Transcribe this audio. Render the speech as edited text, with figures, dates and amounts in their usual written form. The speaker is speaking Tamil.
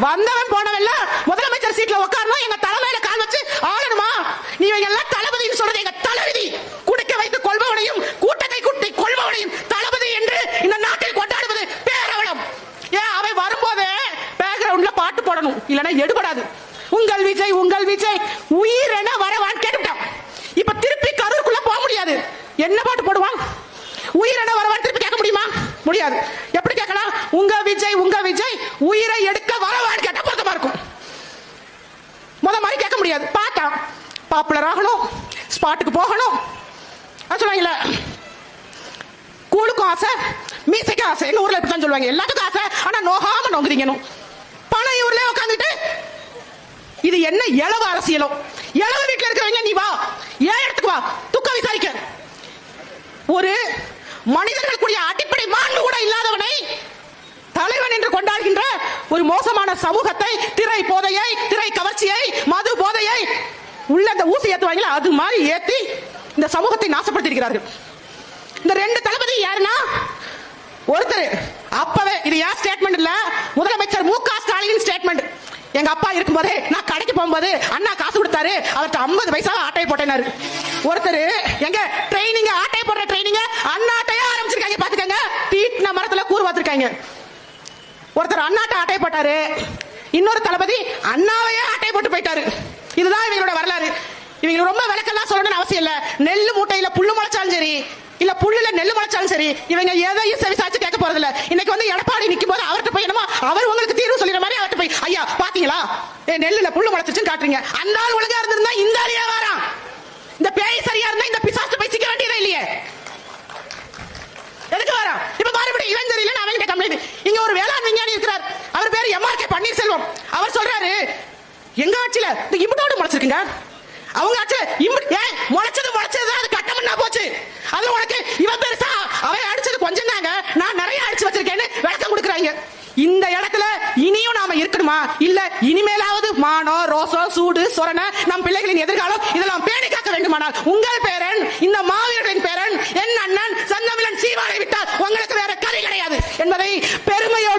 வந்தவன் போனவன் முதலமைச்சர் சீட்ல உட்காரணும், எங்க தலைமையில கால் வச்சு ஆளணுமா? நீ எல்லாம் தளபதினு சொல்றது எங்க தலைவிதி. குடிக்க வைத்து கொள்பவனையும் கூட்டத்தை கூட்டி கொள்பவனையும் தளபதி என்று இந்த நாட்டில் கொண்டாடுவது பேரவலம். ஏன் அவன் வரும்போது பேக்ரவுண்ட்ல பாட்டு போடணும், இல்லனா எடுபடாது. உங்கள் விஜய் உங்கள் விஜய் உயிர் என வரவான்னு கேட்டுட்டான். இப்ப திருப்பி கரூருக்குள்ள போக முடியாது. என்ன பாட்டு போடுவான்? உயிர் என வரவான்னு திருப்பி கேட்க முடியுமா? முடியாது. எப்படி கேட்கலாம்? உங்க விஜய் உயிரை எடுக்க வரவான்னு கேட்ட பொருத்தமா இருக்கும். முத மாதிரி கேட்க முடியாது. பாட்டா பாப்புலர் ஆகணும், ஸ்பாட்டுக்கு போகணும். சொல்லுவாங்கல்ல, கூழுக்கும் ஆசை மீசைக்கும் ஆசை. எங்க ஊர்ல இப்படித்தான் சொல்லுவாங்க. எல்லாத்துக்கும் ஆசை, ஆனா நோகாம நோங்குறீங்க. பழைய ஊர்ல உட்காந்துட்டு இது என்ன இளவு அரசியலோ? இளவு வீட்டுல இருக்கிறவங்க நீ வா, ஏன் இடத்துக்கு வா, துக்க விசாரிக்க. ஒரு மனிதர்கள் கூடிய அடிப்படை மாண்பு கூட இல்லாதவனை தலைவன் என்று கொண்டாடுகின்ற ஒரு மோசமான சமூகத்தை, திரை போதையை, திரை கவர்ச்சியை, மது போதையை உள்ள இந்த ஊசி ஏத்துவாங்களா அது மாதிரி ஏத்தி இந்த சமூகத்தை நாசப்படுத்தியிருக்கிறார்கள். இந்த ரெண்டு தளபதி யாருன்னா, ஒருத்தர் அப்பவே, இது யார் ஸ்டேட்மெண்ட் இல்ல, முதலமைச்சர் மு.க. ஸ்டாலின் ஸ்டேட்மெண்ட். எங்க அப்பா இருக்கும்போது நான் கடைக்கு போகும்போது அண்ணா காசு கொடுத்தாரு, அவர்கிட்ட 50 பைசா ஆட்டை போட்டேனாரு. ஒருத்தர் எங்க ட்ரைனிங், ஆட்டை போடுற ட்ரைனிங் அண்ணாட்டையா ஆரம்பிச்சிருக்காங்க. பாத்துக்கங்க, தீட்டின மரத்துல கூறு பார்த்திருக்காங்க. ஒருத்தர் அண்ணாட்ட ஆட்டை போட்டாரு, இன்னொரு தளபதி அண்ணாவையே ஆட்டை போட்டு போயிட்டாரு. இதுதான் இவங்களோட வரலாறு. இவங்க ரொம்ப விளக்கெல்லாம் சொல்லணும்னு அவசியம் இல்ல. நெல்லு மூட்டையில புல்லு முளைச்சாலும் சரி, இல்ல புல்லுல நெல்லு முளைச்சாலும் சரி, இவங்க எதையும் செவிசாச்சு கேட்க போறது இல்ல. இன்னைக்கு வந்து எடப்பாடி நிக்கும் போது அவர்கிட்ட போய் என்னமோ அவர் உங்களுக்கு தீர்வு சொல்லிற மாதிரி அவர்கிட்ட போய், ஐயா பாத்தீங்களா நெல்லுல புல்லு முளைச்சுன்னு காட்டுறீங்க. அந்த ஆள் ஒழுங்கா இருந்திருந்தா இந்த ஆளியா வரான். இந்த பேய் சரியா இருந்தா இந்த பிசாசு போய் சிக்க வேண்டியதே இல்லையே. எதுக்கு வரா? இப்ப மறுபடியும் இவன் தெரியல அவங்க கம்ப்ளைண்ட். இங்க ஒரு வேளாண் விஞ்ஞானி இருக்கிறார், அவர் பேர் எம்.ஆர்.கே. பன்னீர்செல்வம். அவர் சொல்றாரு, எங்க ஆட்சியில இந்த இம்புட்டோடு முளைச்சிருக்குங்க, அவங்க ஆட்சியில முளைச்சது அது கட்டமண்ணா போச்சு. அது உனக்கு இவன் பெருசா, அவன் அடிச்சது கொஞ்சம் தாங்க, நான் நிறைய அடிச்சு வச்சிருக்கேன்னு விளக்கம் கொடுக்குறாங்க. இந்த இடத்துல இனியும் நாம இருக்கணுமா? இல்ல இனிமேலாவது மானம், ரோசம், சூடு, சொரண நம் பிள்ளைகளின் எதிர்காலம் இதெல்லாம் பேணி காக்க வேண்டுமானால் உங்கள் பேரன், இந்த மாவீரர்களின் பேரன், என் அண்ணன் சந்தமிழன் சீமானை விட்டால் உங்களுக்கு வேற கதை கிடையாது என்பதை பெருமையோடு